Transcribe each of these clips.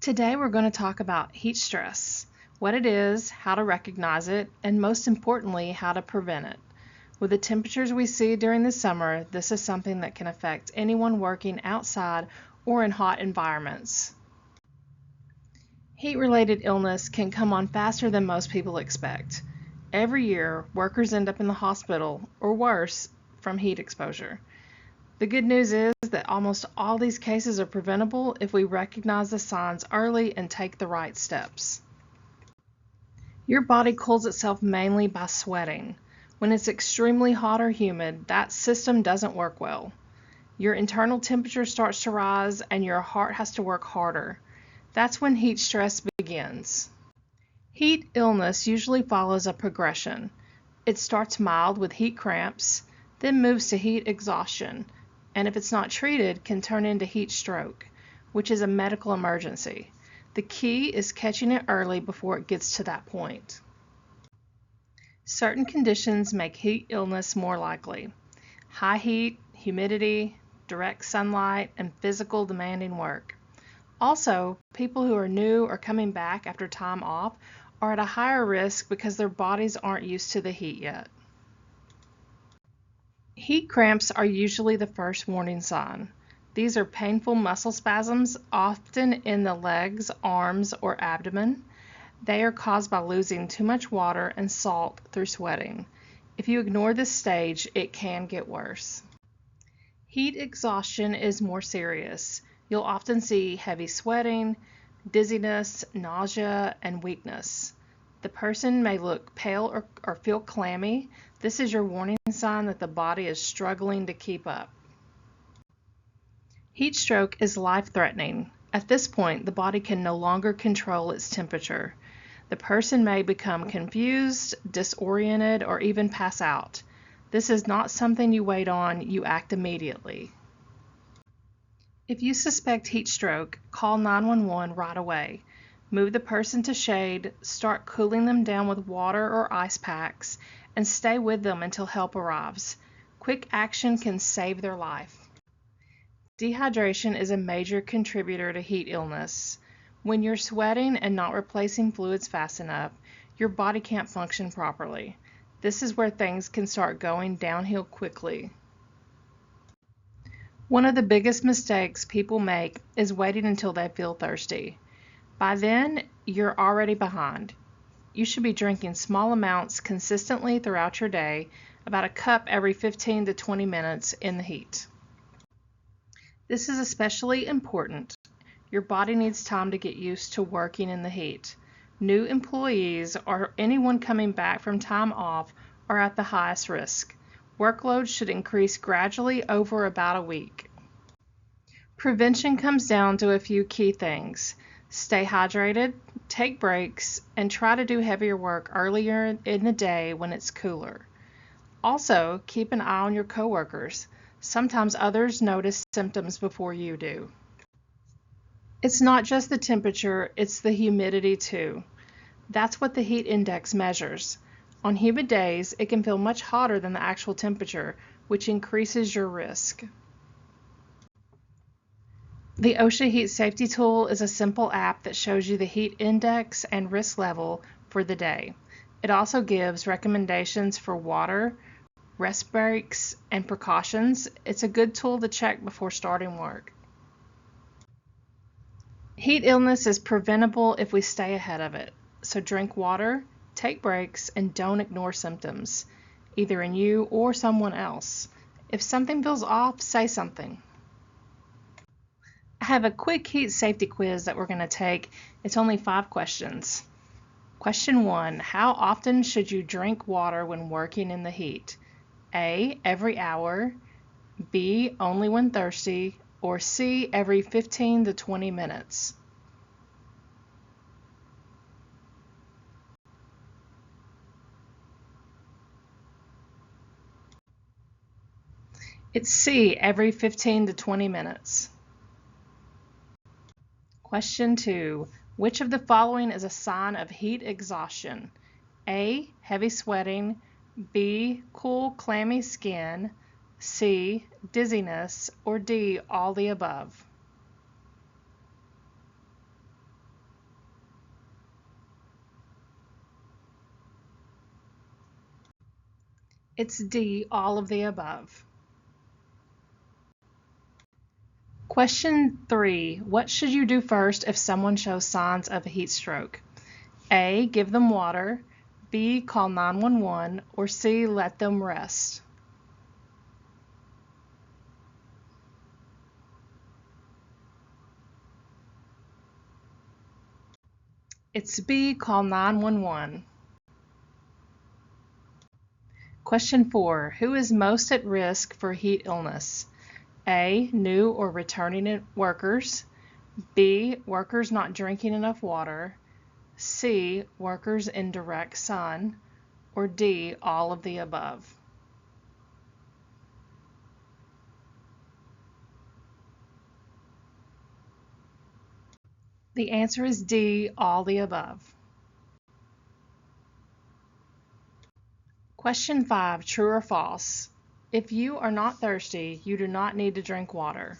Today we're going to talk about heat stress, what it is, how to recognize it, and most importantly, how to prevent it. With the temperatures we see during the summer, this is something that can affect anyone working outside or in hot environments. Heat-related illness can come on faster than most people expect. Every year, workers end up in the hospital, or worse, from heat exposure. The good news is that almost all these cases are preventable if we recognize the signs early and take the right steps. Your body cools itself mainly by sweating. When it's extremely hot or humid, that system doesn't work well. Your internal temperature starts to rise and your heart has to work harder. That's when heat stress begins. Heat illness usually follows a progression. It starts mild with heat cramps, then moves to heat exhaustion, and if it's not treated, can turn into heat stroke, which is a medical emergency. The key is catching it early before it gets to that point. Certain conditions make heat illness more likely. High heat, humidity, direct sunlight, and physical demanding work. Also, people who are new or coming back after time off are at a higher risk because their bodies aren't used to the heat yet. Heat cramps are usually the first warning sign. These are painful muscle spasms, often in the legs, arms, or abdomen. They are caused by losing too much water and salt through sweating. If you ignore this stage, it can get worse. Heat exhaustion is more serious. You'll often see heavy sweating, dizziness, nausea, and weakness. The person may look pale or feel clammy. This is your warning sign that the body is struggling to keep up. Heat stroke is life-threatening. At this point, the body can no longer control its temperature. The person may become confused, disoriented, or even pass out. This is not something you wait on, you act immediately. If you suspect heat stroke, call 911 right away. Move the person to shade, start cooling them down with water or ice packs, and stay with them until help arrives. Quick action can save their life. Dehydration is a major contributor to heat illness. When you're sweating and not replacing fluids fast enough, your body can't function properly. This is where things can start going downhill quickly. One of the biggest mistakes people make is waiting until they feel thirsty. By then, you're already behind. You should be drinking small amounts consistently throughout your day, about a cup every 15 to 20 minutes in the heat. This is especially important. Your body needs time to get used to working in the heat. New employees or anyone coming back from time off are at the highest risk. Workload should increase gradually over about a week. Prevention comes down to a few key things. Stay hydrated, take breaks, and try to do heavier work earlier in the day when it's cooler. Also, keep an eye on your coworkers. Sometimes others notice symptoms before you do. It's not just the temperature, it's the humidity too. That's what the heat index measures. On humid days, it can feel much hotter than the actual temperature, which increases your risk. The OSHA Heat Safety Tool is a simple app that shows you the heat index and risk level for the day. It also gives recommendations for water, rest breaks, and precautions. It's a good tool to check before starting work. Heat illness is preventable if we stay ahead of it. So drink water, take breaks, and don't ignore symptoms, either in you or someone else. If something feels off, say something. I have a quick heat safety quiz that we're going to take. It's only 5 questions. Question 1, how often should you drink water when working in the heat? A, every hour, B, only when thirsty, or C, every 15 to 20 minutes. It's C, every 15 to 20 minutes. Question 2, which of the following is a sign of heat exhaustion? A, heavy sweating, B, cool, clammy skin, C, dizziness, or D, all the above? It's D, all of the above. Question 3. What should you do first if someone shows signs of a heat stroke? A, give them water. B, call 911. Or C, let them rest. It's B, call 911. Question 4. Who is most at risk for heat illness? A, new or returning workers. B, workers not drinking enough water. C, workers in direct sun. Or D, all of the above. The answer is D, all the above. Question 5, true or false? If you are not thirsty, you do not need to drink water.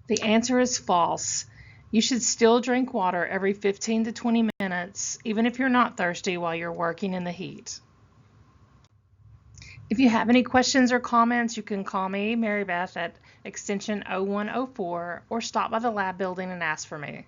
The answer is false. You should still drink water every 15 to 20 minutes, even if you're not thirsty while you're working in the heat. If you have any questions or comments, you can call me, Mary Beth, at extension 0104 or stop by the lab building and ask for me.